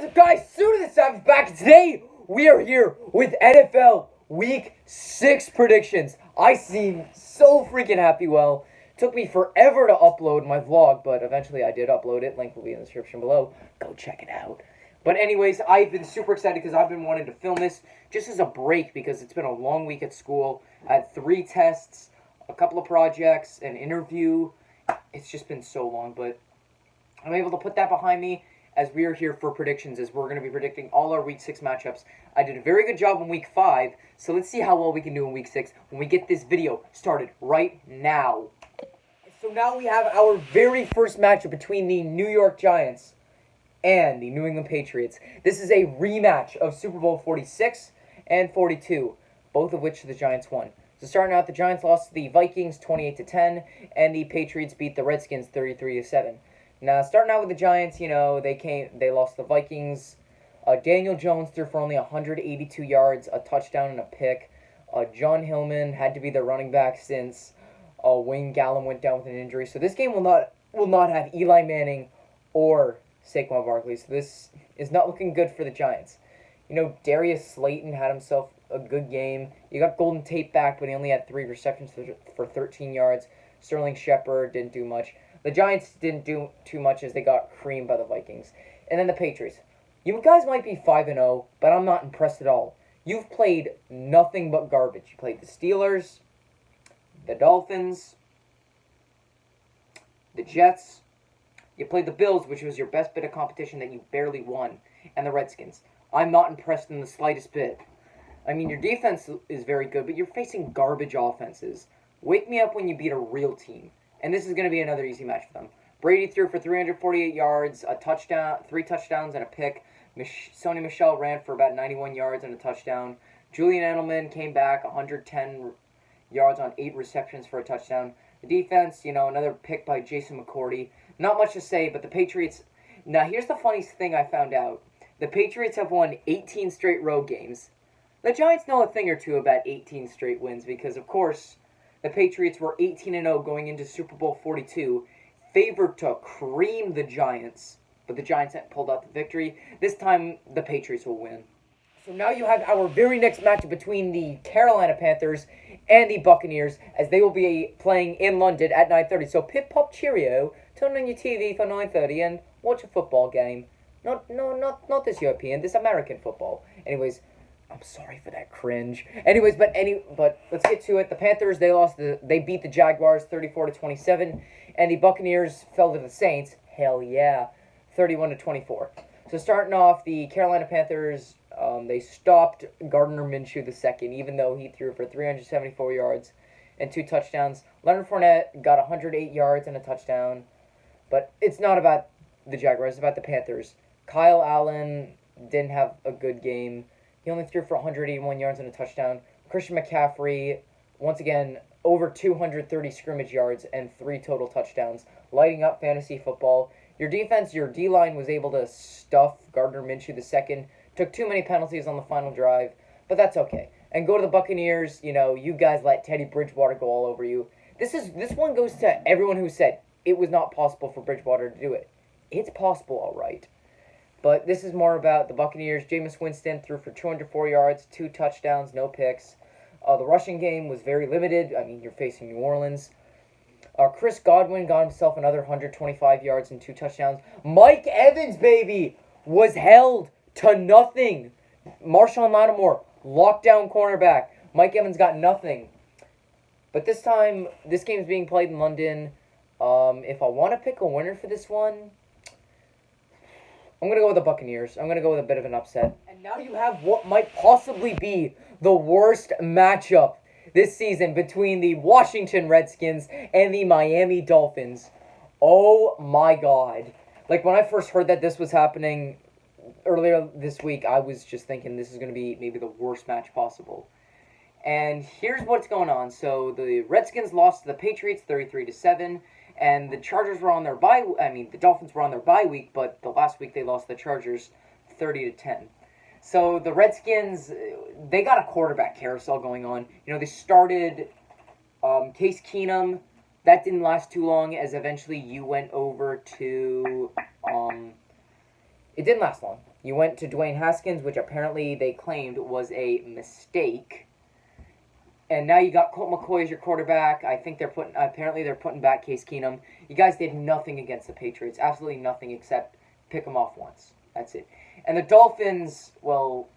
up, guys? Soon as the Savage back. Today, we are here with NFL Week 6 predictions. I seem so freaking happy. Well, took me forever to upload my vlog, but eventually I did upload it. Link will be in the description below. Go check it out. But anyways, I've been super excited because I've been wanting to film this just as a break because it's been a long week at school. I had 3 tests, a couple of projects, an interview. It's just been so long, but I'm able to put that behind me as we are here for predictions, as we're going to be predicting all our Week 6 matchups. I did a very good job in Week 5, so let's see how well we can do in Week 6 when we get this video started right now. So now we have our very first matchup between the New York Giants and the New England Patriots. This is a rematch of Super Bowl 46 and 42, both of which the Giants won. So starting out, the Giants lost to the Vikings 28-10, and the Patriots beat the Redskins 33-7. Now, starting out with the Giants, they lost to the Vikings. Daniel Jones threw for only 182 yards, a touchdown and a pick. John Hillman had to be the running back since Wayne Gallon went down with an injury. So this game will not have Eli Manning or Saquon Barkley. So this is not looking good for the Giants. Darius Slayton had himself a good game. You got Golden Tate back, but he only had 3 receptions for 13 yards. Sterling Shepard didn't do much. The Giants didn't do too much as they got creamed by the Vikings. And then the Patriots. You guys might be 5-0, but I'm not impressed at all. You've played nothing but garbage. You played the Steelers, the Dolphins, the Jets. You played the Bills, which was your best bit of competition that you barely won, and the Redskins. I'm not impressed in the slightest bit. I mean, your defense is very good, but you're facing garbage offenses. Wake me up when you beat a real team. And this is going to be another easy match for them. Brady threw for 348 yards, a touchdown, 3 touchdowns, and a pick. Sony Michel ran for about 91 yards and a touchdown. Julian Edelman came back 110 yards on 8 receptions for a touchdown. The defense, another pick by Jason McCourty. Not much to say, but the Patriots... Now, here's the funniest thing I found out. The Patriots have won 18 straight road games. The Giants know a thing or two about 18 straight wins because, of course, the Patriots were 18-0 going into Super Bowl 42, favored to cream the Giants, but the Giants pulled out the victory. This time, the Patriots will win. So now you have our very next matchup between the Carolina Panthers and the Buccaneers, as they will be playing in London at 9:30. So pip pop cheerio, turn on your TV for 9:30 and watch a football game. Not this European, this American football. Anyways, I'm sorry for that cringe. Anyways, but let's get to it. The Panthers, they beat the Jaguars 34-27, and the Buccaneers fell to the Saints. Hell yeah, 31-24. So starting off, the Carolina Panthers, they stopped Gardner Minshew II, even though he threw for 374 yards and 2 touchdowns. Leonard Fournette got 108 yards and a touchdown, but it's not about the Jaguars, it's about the Panthers. Kyle Allen didn't have a good game. He only threw for 181 yards and a touchdown. Christian McCaffrey, once again, over 230 scrimmage yards and 3 total touchdowns, lighting up fantasy football. Your defense, your D-line was able to stuff Gardner Minshew II. Took too many penalties on the final drive, but that's okay. And go to the Buccaneers, you guys let Teddy Bridgewater go all over you. This one goes to everyone who said it was not possible for Bridgewater to do it. It's possible, all right. But this is more about the Buccaneers. Jameis Winston threw for 204 yards, 2 touchdowns, no picks. The rushing game was very limited. I mean, you're facing New Orleans. Chris Godwin got himself another 125 yards and 2 touchdowns. Mike Evans, baby, was held to nothing. Marshawn Lattimore, lockdown cornerback. Mike Evans got nothing. But this time, this game is being played in London. If I want to pick a winner for this one, I'm going to go with the Buccaneers. I'm going to go with a bit of an upset. And now you have what might possibly be the worst matchup this season between the Washington Redskins and the Miami Dolphins. Oh my God. Like, when I first heard that this was happening earlier this week, I was just thinking this is going to be maybe the worst match possible. And here's what's going on. So the Redskins lost to the Patriots 33-7. And the Chargers were on their the Dolphins were on their bye week, but the last week they lost the Chargers 30-10. So the Redskins, they got a quarterback carousel going on. They started Case Keenum. That didn't last too long, as eventually you went over to... it didn't last long. You went to Dwayne Haskins, which apparently they claimed was a mistake. And now you got Colt McCoy as your quarterback. I think they're putting back Case Keenum. You guys did nothing against the Patriots. Absolutely nothing except pick them off once. That's it. And the Dolphins, well,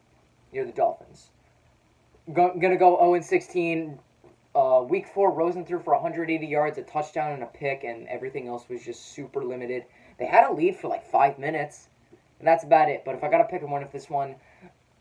you're the Dolphins. Gonna go 0-16. Week 4, Rosen threw for 180 yards, a touchdown, and a pick, and everything else was just super limited. They had a lead for like 5 minutes, and that's about it. But if I gotta pick one of this one,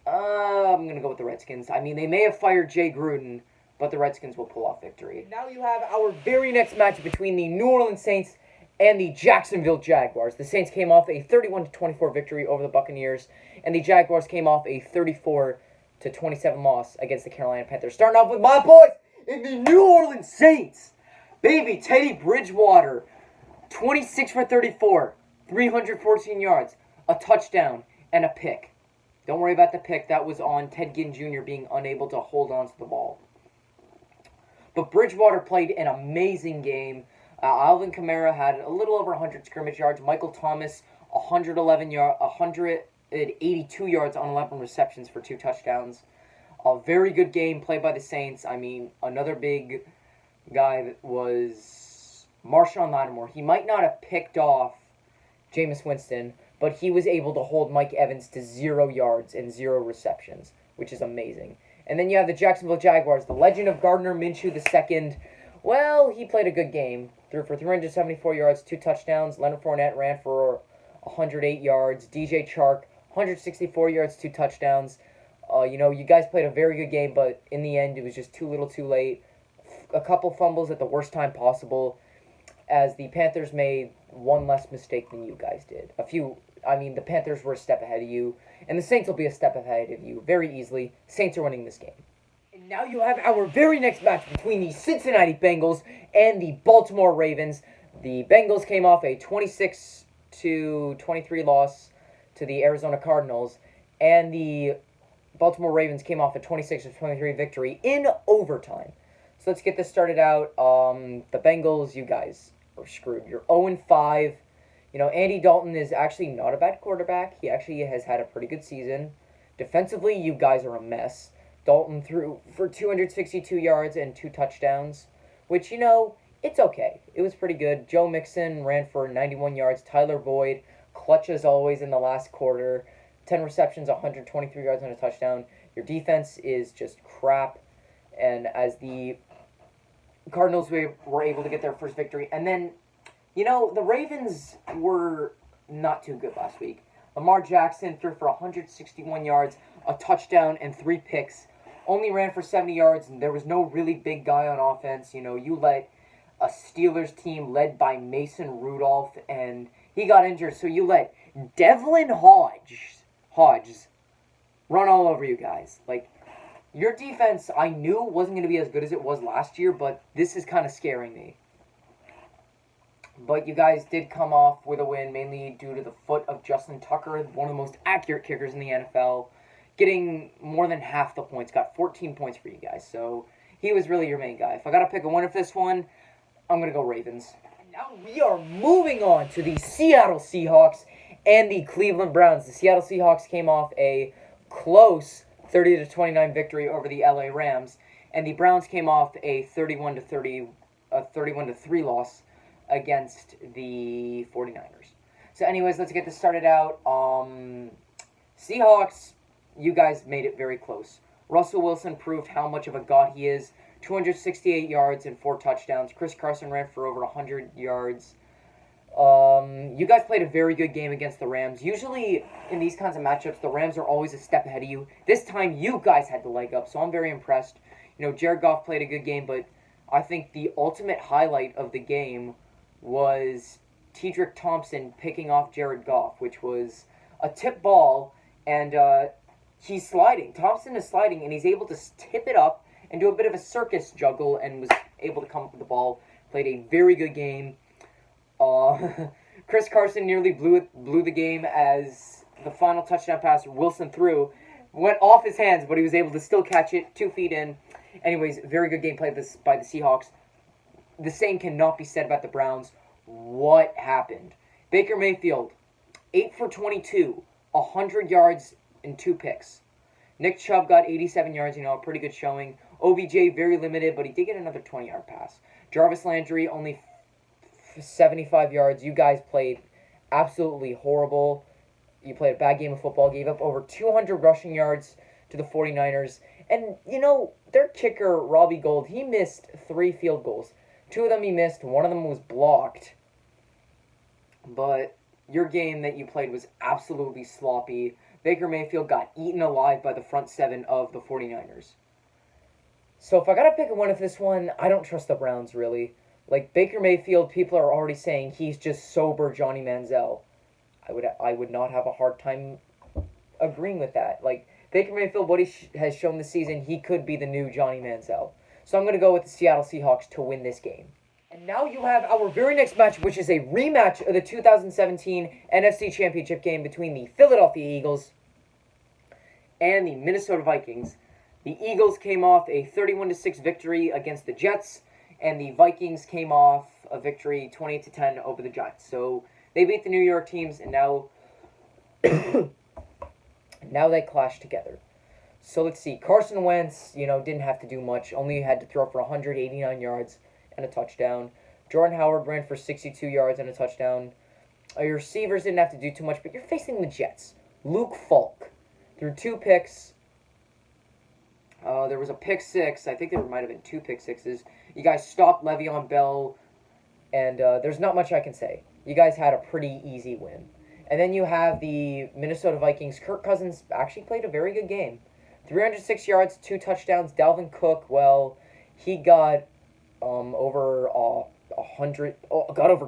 I'm gonna go with the Redskins. I mean, they may have fired Jay Gruden, but the Redskins will pull off victory. Now you have our very next match between the New Orleans Saints and the Jacksonville Jaguars. The Saints came off a 31-24 victory over the Buccaneers, and the Jaguars came off a 34-27 loss against the Carolina Panthers. Starting off with my boys in the New Orleans Saints. Baby Teddy Bridgewater, 26 for 34, 314 yards, a touchdown, and a pick. Don't worry about the pick. That was on Ted Ginn Jr. being unable to hold on to the ball. But Bridgewater played an amazing game. Alvin Kamara had a little over 100 scrimmage yards. Michael Thomas, 182 yards on 11 receptions for 2 touchdowns. A very good game played by the Saints. I mean, another big guy was Marshawn Lattimore. He might not have picked off Jameis Winston, but he was able to hold Mike Evans to 0 yards and 0 receptions, which is amazing. And then you have the Jacksonville Jaguars. The legend of Gardner Minshew II. Well, he played a good game. Threw for 374 yards, 2 touchdowns. Leonard Fournette ran for 108 yards. DJ Chark, 164 yards, 2 touchdowns. You guys played a very good game, but in the end, it was just too little too late. A couple fumbles at the worst time possible, as the Panthers made one less mistake than you guys did. The Panthers were a step ahead of you, and the Saints will be a step ahead of you very easily. Saints are winning this game. And now you have our very next match between the Cincinnati Bengals and the Baltimore Ravens. The Bengals came off a 26-23 loss to the Arizona Cardinals, and the Baltimore Ravens came off a 26-23 victory in overtime. So let's get this started out. The Bengals, you guys are screwed. You're 0-5. Andy Dalton is actually not a bad quarterback. He actually has had a pretty good season. Defensively, you guys are a mess. Dalton threw for 262 yards and 2 touchdowns, which, it's okay. It was pretty good. Joe Mixon ran for 91 yards. Tyler Boyd, clutch as always in the last quarter. 10 receptions, 123 yards and a touchdown. Your defense is just crap. And as the Cardinals were able to get their first victory. And then, the Ravens were not too good last week. Lamar Jackson threw for 161 yards, a touchdown, and 3 picks. Only ran for 70 yards, and there was no really big guy on offense. You let a Steelers team led by Mason Rudolph, and he got injured. So you let Devlin Hodges run all over you guys. Your defense, I knew wasn't going to be as good as it was last year, but this is kind of scaring me. But you guys did come off with a win, mainly due to the foot of Justin Tucker, one of the most accurate kickers in the NFL, getting more than half the points, got 14 points for you guys. So he was really your main guy. If I got to pick a winner for this one, I'm going to go Ravens. Now we are moving on to the Seattle Seahawks and the Cleveland Browns. The Seattle Seahawks came off a close 30-29 victory over the LA Rams, and the Browns came off a 31-3 loss against the 49ers. So anyways, let's get this started out. Seahawks, you guys made it very close. Russell Wilson proved how much of a god he is. 268 yards and 4 touchdowns. Chris Carson ran for over 100 yards. You guys played a very good game against the Rams. Usually in these kinds of matchups, the Rams are always a step ahead of you. This time, you guys had the leg up, so I'm very impressed. Jared Goff played a good game, but I think the ultimate highlight of the game was Tedrick Thompson picking off Jared Goff, which was a tip ball, and he's sliding. Thompson is sliding, and he's able to tip it up and do a bit of a circus juggle, and was able to come up with the ball. Played a very good game. Chris Carson nearly blew the game as the final touchdown pass Wilson threw went off his hands, but he was able to still catch it 2 feet in. Anyways, very good game played by the Seahawks. The same cannot be said about the Browns. What happened? Baker Mayfield, 8 for 22, 100 yards and 2 picks. Nick Chubb got 87 yards, a pretty good showing. OBJ, very limited, but he did get another 20-yard pass. Jarvis Landry, only 75 yards. You guys played absolutely horrible. You played a bad game of football, gave up over 200 rushing yards to the 49ers. And, their kicker, Robbie Gould, he missed 3 field goals. 2 of them he missed. 1 of them was blocked. But your game that you played was absolutely sloppy. Baker Mayfield got eaten alive by the front 7 of the 49ers. So if I gotta pick a winner for this one, I don't trust the Browns, really. Like, Baker Mayfield, people are already saying he's just sober Johnny Manziel. I would not have a hard time agreeing with that. Like, Baker Mayfield, what he has shown this season, he could be the new Johnny Manziel. So I'm going to go with the Seattle Seahawks to win this game. And now you have our very next match, which is a rematch of the 2017 NFC Championship game between the Philadelphia Eagles and the Minnesota Vikings. The Eagles came off a 31-6 victory against the Jets, and the Vikings came off a victory 28-10 over the Giants. So they beat the New York teams, and now now they clash together. So let's see. Carson Wentz, didn't have to do much. Only had to throw for 189 yards and a touchdown. Jordan Howard ran for 62 yards and a touchdown. Your receivers didn't have to do too much, but you're facing the Jets. Luke Falk threw 2 picks. There was a pick 6. I think there might have been 2 pick 6s. You guys stopped Le'Veon Bell, and there's not much I can say. You guys had a pretty easy win. And then you have the Minnesota Vikings. Kirk Cousins actually played a very good game. 306 yards, 2 touchdowns. Dalvin Cook, he got over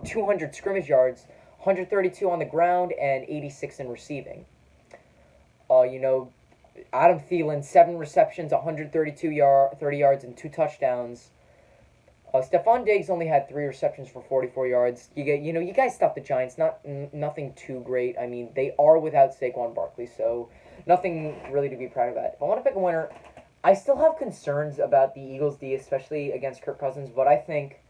200 scrimmage yards, 132 on the ground, and 86 in receiving. Adam Thielen, 7 receptions, 30 yards, and 2 touchdowns. Stephon Diggs only had 3 receptions for 44 yards. You guys stopped the Giants. Nothing too great. I mean, they are without Saquon Barkley, so nothing really to be proud of that. If I want to pick a winner, I still have concerns about the Eagles' D, especially against Kirk Cousins, but I think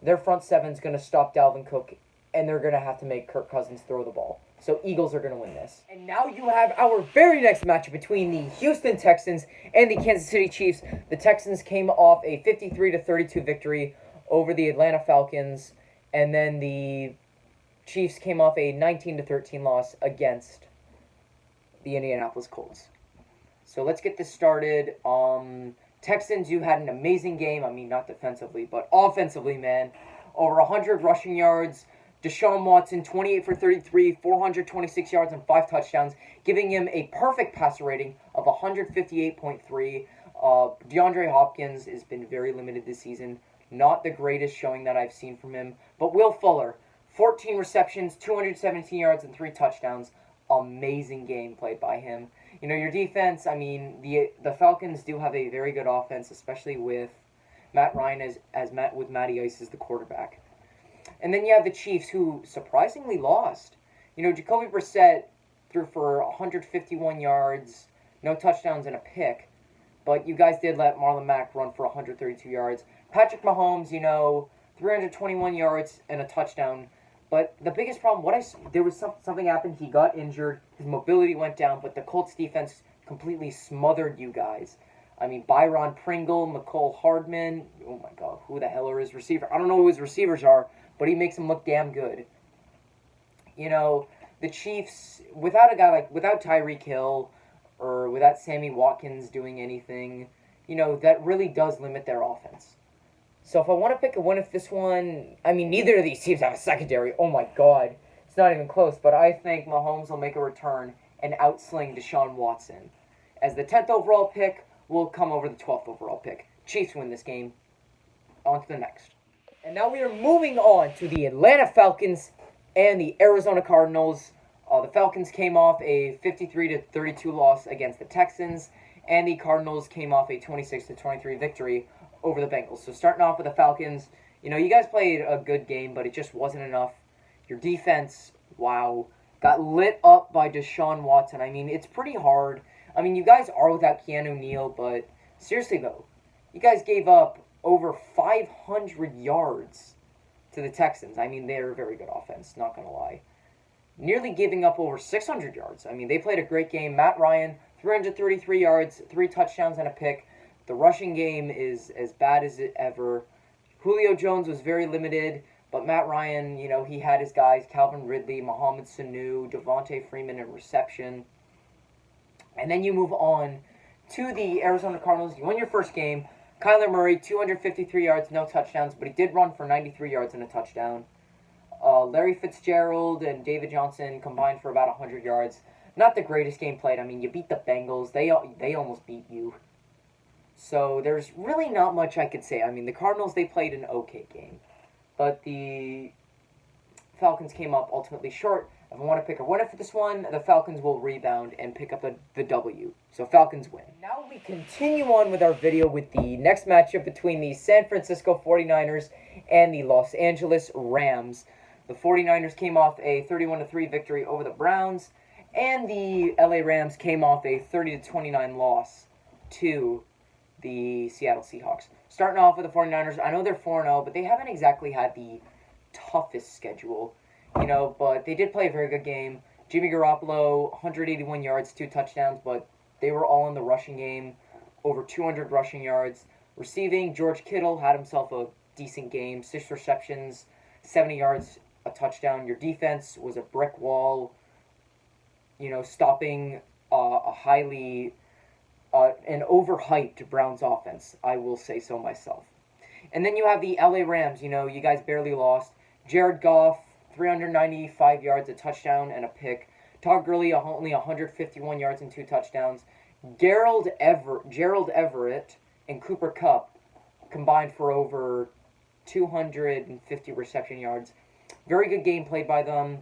their front 7 is going to stop Dalvin Cook, and they're going to have to make Kirk Cousins throw the ball. So Eagles are going to win this. And now you have our very next match between the Houston Texans and the Kansas City Chiefs. The Texans came off a 53-32 victory over the Atlanta Falcons, and then the Chiefs came off a 19-13 loss against the Indianapolis Colts. So let's get this started. Texans, you had an amazing game. I mean, not defensively, but offensively, man. Over 100 rushing yards. Deshaun Watson, 28 for 33, 426 yards and 5 touchdowns, giving him a perfect passer rating of 158.3. DeAndre Hopkins has been very limited this season. Not the greatest showing that I've seen from him. But Will Fuller, 14 receptions, 217 yards and 3 touchdowns. Amazing game played by him. Your defense, I mean, the Falcons do have a very good offense, especially with Matt Ryan with Matty Ice as the quarterback. And then you have the Chiefs, who surprisingly lost. Jacoby Brissett threw for 151 yards, no touchdowns, and a pick. But you guys did let Marlon Mack run for 132 yards. Patrick Mahomes, 321 yards and a touchdown. But the biggest problem, there was something happened. He got injured. His mobility went down, but the Colts defense completely smothered you guys. I mean, Byron Pringle, McCole Hardman. Oh my God, who the hell are his receivers? I don't know who his receivers are, but he makes them look damn good. The Chiefs, without Tyreek Hill or without Sammy Watkins doing anything, that really does limit their offense. So if I want to pick a win of this one, I mean, neither of these teams have a secondary. Oh my God, it's not even close. But I think Mahomes will make a return and outsling Deshaun Watson. As the 10th overall pick will come over the 12th overall pick. Chiefs win this game. On to the next. And now we are moving on to the Atlanta Falcons and the Arizona Cardinals. The Falcons came off a 53-32 loss against the Texans, and the Cardinals came off a 26-23 victory over the Bengals. So starting off with the Falcons, you guys played a good game, but it just wasn't enough. Your defense, wow, got lit up by Deshaun Watson. I mean, it's pretty hard. I mean, you guys are without Keanu Neal, but seriously though, you guys gave up over 500 yards to the Texans. I mean, they're a very good offense, not going to lie. nearly giving up over 600 yards. I mean, they played a great game. Matt Ryan, 333 yards, 3 touchdowns, and a pick. The rushing game is as bad as it ever. Julio Jones was very limited, but Matt Ryan, he had his guys, Calvin Ridley, Mohamed Sanu, Devontae Freeman in reception. And then you move on to the Arizona Cardinals. You won your first game. Kyler Murray, 253 yards, no touchdowns, but he did run for 93 yards and a touchdown. Larry Fitzgerald and David Johnson combined for about 100 yards. Not the greatest game played. I mean, you beat the Bengals. They almost beat you. So there's really not much I could say. I mean, the Cardinals, they played an okay game. But the Falcons came up ultimately short. If I want to pick a winner for this one, the Falcons will rebound and pick up the W. So Falcons win. Now we continue on with our video with the next matchup between the San Francisco 49ers and the Los Angeles Rams. The 49ers came off a 31-3 victory over the Browns, and the LA Rams came off a 30-29 loss to the Seattle Seahawks. Starting off with the 49ers, I know they're 4-0, but they haven't exactly had the toughest schedule, but they did play a very good game. Jimmy Garoppolo, 181 yards, 2 touchdowns, but they were all in the rushing game, over 200 rushing yards. Receiving, George Kittle had himself a decent game, 6 receptions, 70 yards, a touchdown. Your defense was a brick wall, stopping a highly an overhyped Browns offense, I will say so myself. And then you have the LA Rams, you guys barely lost. Jared Goff, 395 yards, a touchdown, and a pick. Todd Gurley, only 151 yards and 2 touchdowns. Gerald Everett and Cooper Kupp combined for over 250 reception yards. Very good game played by them,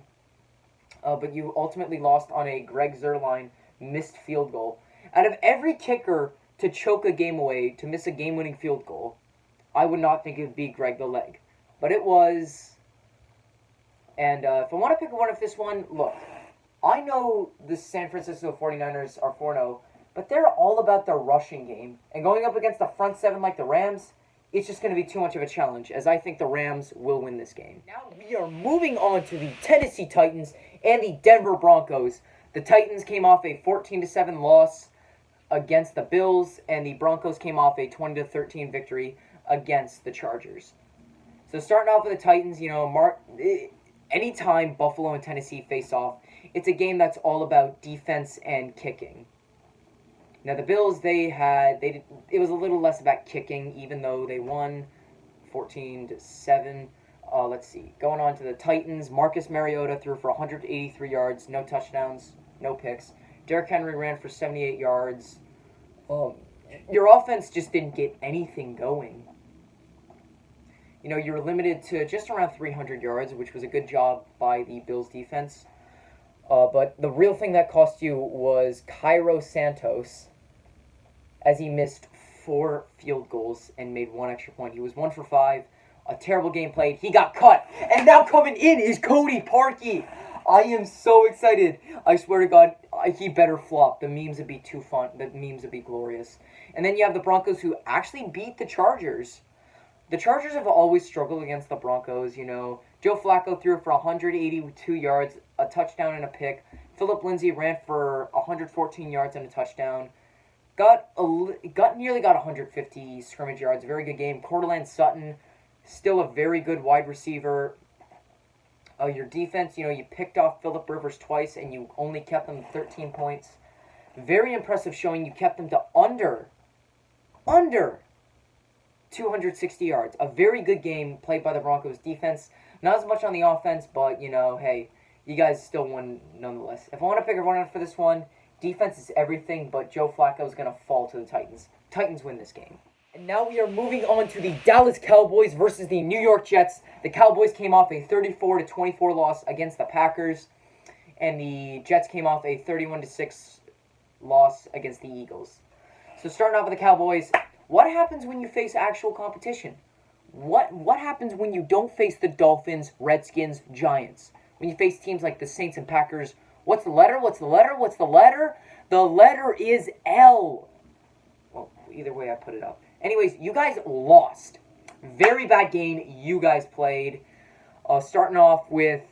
but you ultimately lost on a Greg Zuerlein missed field goal. Out of every kicker to choke a game away, to miss a game-winning field goal, I would not think it would be Greg the Leg. But it was. And if I want to pick a winner for this one, look, I know the San Francisco 49ers are 4-0, but they're all about their rushing game. And going up against the front seven like the Rams, it's just going to be too much of a challenge, as I think the Rams will win this game. Now we are moving on to the Tennessee Titans and the Denver Broncos. The Titans came off a 14-7 loss against the Bills, and the Broncos came off a 20-13 victory against the Chargers. So starting off with the Titans, anytime Buffalo and Tennessee face off, it's a game that's all about defense and kicking. Now the Bills, it was a little less about kicking, even though they won 14-7. Let's see. Going on to the Titans, Marcus Mariota threw for 183 yards, no touchdowns, no picks. Derrick Henry ran for 78 yards. Your offense just didn't get anything going. You were limited to just around 300 yards, which was a good job by the Bills defense. But the real thing that cost you was Cairo Santos, as he missed 4 field goals and made 1 extra point. He was 1 for 5. A terrible game played. He got cut. And now coming in is Cody Parkey. I am so excited. I swear to God, he better flop. The memes would be too fun. The memes would be glorious. And then you have the Broncos, who actually beat the Chargers. The Chargers have always struggled against the Broncos, Joe Flacco threw for 182 yards, a touchdown and a pick. Phillip Lindsay ran for 114 yards and a touchdown. Nearly got 150 scrimmage yards. Very good game. Cortland Sutton, still a very good wide receiver. Your defense, you picked off Phillip Rivers twice and you only kept them 13 points. Very impressive showing. You kept them to under 260 yards. A very good game played by the Broncos defense. Not as much on the offense, but, hey, you guys still won nonetheless. If I want to pick a runner for this one, defense is everything, but Joe Flacco is going to fall to the Titans. Titans win this game. And now we are moving on to the Dallas Cowboys versus the New York Jets. The Cowboys came off a 34-24 loss against the Packers, and the Jets came off a 31-6 loss against the Eagles. So starting off with the Cowboys, what happens when you face actual competition? What happens when you don't face the Dolphins, Redskins, Giants? When you face teams like the Saints and Packers, what's the letter? What's the letter? What's the letter? The letter is L. Well, either way I put it up. Anyways, you guys lost. Very bad game you guys played. Starting off with,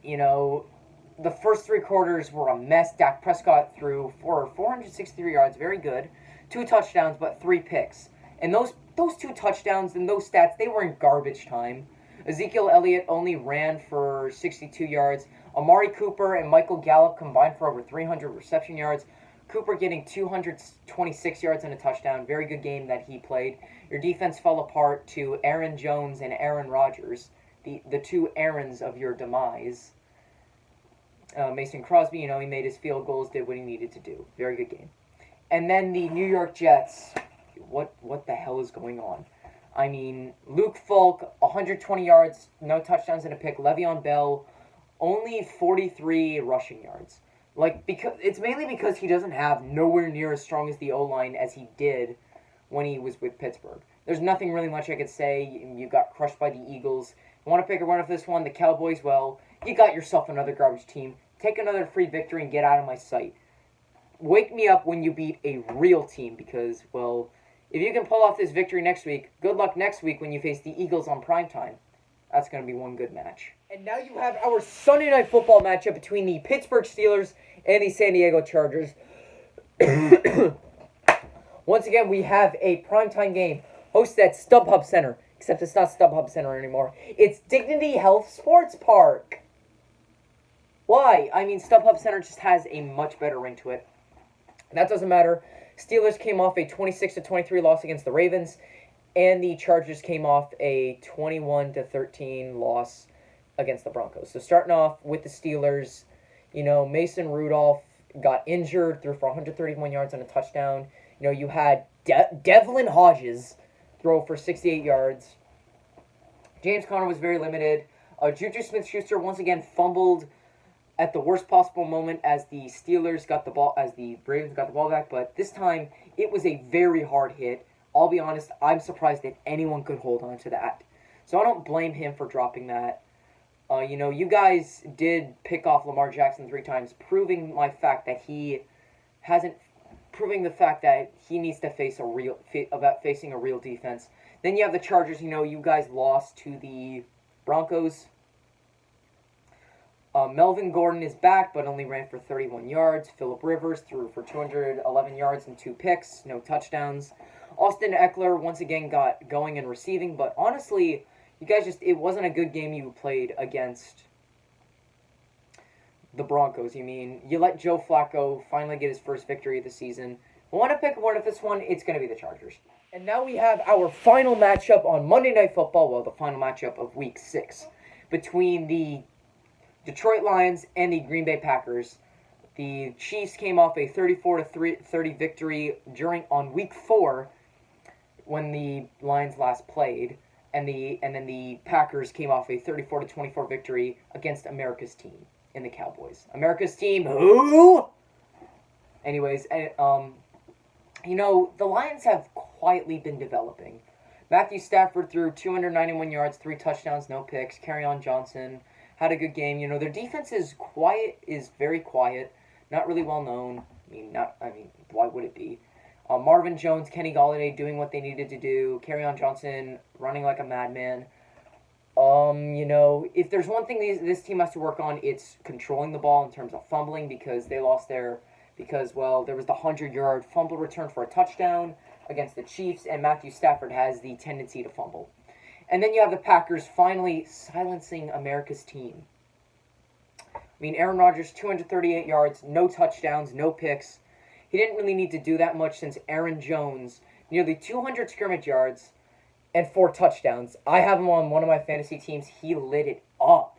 The first three quarters were a mess. Dak Prescott threw for 463 yards, very good. 2 touchdowns, but 3 picks. And those 2 touchdowns and those stats, they were in garbage time. Ezekiel Elliott only ran for 62 yards. Amari Cooper and Michael Gallup combined for over 300 reception yards. Cooper getting 226 yards and a touchdown. Very good game that he played. Your defense fell apart to Aaron Jones and Aaron Rodgers, the 2 Aarons of your demise. Mason Crosby, he made his field goals, did what he needed to do. Very good game. And then the New York Jets. What the hell is going on? I mean, Luke Falk, 120 yards, no touchdowns and a pick. Le'Veon Bell, only 43 rushing yards. It's mainly because he doesn't have nowhere near as strong as the O-line as he did when he was with Pittsburgh. There's nothing really much I could say. You got crushed by the Eagles. You want to pick a runner for this one? The Cowboys, well, you got yourself another garbage team. Take another free victory and get out of my sight. Wake me up when you beat a real team because, well, if you can pull off this victory next week, good luck next week when you face the Eagles on primetime. That's going to be one good match. And now you have our Sunday Night Football matchup between the Pittsburgh Steelers and the San Diego Chargers. Once again, we have a primetime game hosted at StubHub Center. Except it's not StubHub Center anymore. It's Dignity Health Sports Park. Why? I mean, StubHub Center just has a much better ring to it. That doesn't matter. Steelers came off a 26-23 loss against the Ravens, and the Chargers came off a 21-13 loss against the Broncos. So starting off with the Steelers, Mason Rudolph got injured, threw for 131 yards and a touchdown. You had Devlin Hodges throw for 68 yards. James Conner was very limited. Juju Smith-Schuster once again fumbled at the worst possible moment as the Steelers got the ball, as the Ravens got the ball back, but this time it was a very hard hit. I'll be honest, I'm surprised that anyone could hold on to that. So I don't blame him for dropping that. You guys did pick off Lamar Jackson 3 times, proving the fact that he needs to face facing a real defense. Then you have the Chargers. You guys lost to the Broncos. Melvin Gordon is back, but only ran for 31 yards. Phillip Rivers threw for 211 yards and 2 picks, no touchdowns. Austin Eckler once again got going and receiving, but honestly, you guys it wasn't a good game you played against the Broncos. You let Joe Flacco finally get his first victory of the season. I want to pick one of this one, it's going to be the Chargers. And now we have our final matchup on Monday Night Football, well, the final matchup of Week 6, between the Detroit Lions and the Green Bay Packers. The Chiefs came off a 34-30 victory on Week 4 when the Lions last played, and then the Packers came off a 34-24 victory against America's team in the Cowboys. America's team, who? Anyways, the Lions have quietly been developing. Matthew Stafford threw 291 yards, 3 touchdowns, no picks. Kerryon Johnson had a good game. Their defense is very quiet, not really well known. Why would it be? Marvin Jones, Kenny Golladay doing what they needed to do. Kerryon Johnson running like a madman. If there's one thing this team has to work on, it's controlling the ball in terms of fumbling because they lost there was the 100-yard fumble return for a touchdown against the Chiefs, and Matthew Stafford has the tendency to fumble. And then you have the Packers finally silencing America's team. Aaron Rodgers, 238 yards, no touchdowns, no picks. He didn't really need to do that much since Aaron Jones, nearly 200 scrimmage yards and 4 touchdowns. I have him on one of my fantasy teams. He lit it up.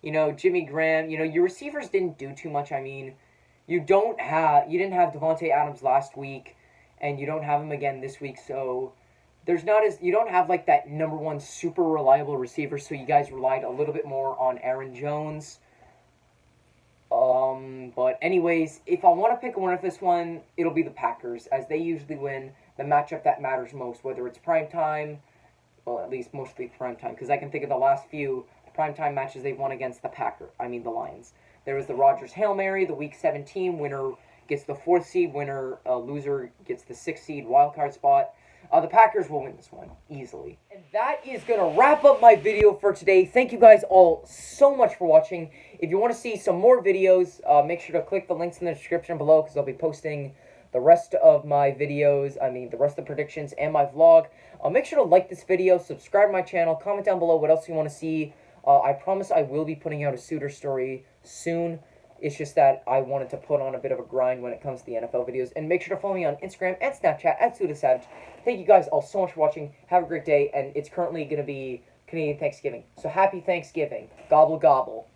Jimmy Graham, your receivers didn't do too much. You didn't have Devontae Adams last week, and you don't have him again this week, so you don't have that number one super reliable receiver, so you guys relied a little bit more on Aaron Jones. But anyways, if I want to pick a winner of this one, it'll be the Packers, as they usually win the matchup that matters most, whether it's primetime, well, at least mostly primetime, because I can think of the last few primetime matches they've won against the Lions. There was the Rodgers Hail Mary, the Week 17 winner gets the 4th seed, loser gets the 6th seed wildcard spot. The Packers will win this one easily. And that is going to wrap up my video for today. Thank you guys all so much for watching. If you want to see some more videos, make sure to click the links in the description below because I'll be posting the rest of my videos, the rest of the predictions and my vlog. Make sure to like this video, subscribe to my channel, comment down below what else you want to see. I promise I will be putting out a Suitor story soon. It's just that I wanted to put on a bit of a grind when it comes to the NFL videos. And make sure to follow me on Instagram and Snapchat at SudaSavage. Thank you guys all so much for watching. Have a great day. And it's currently going to be Canadian Thanksgiving. So happy Thanksgiving. Gobble, gobble.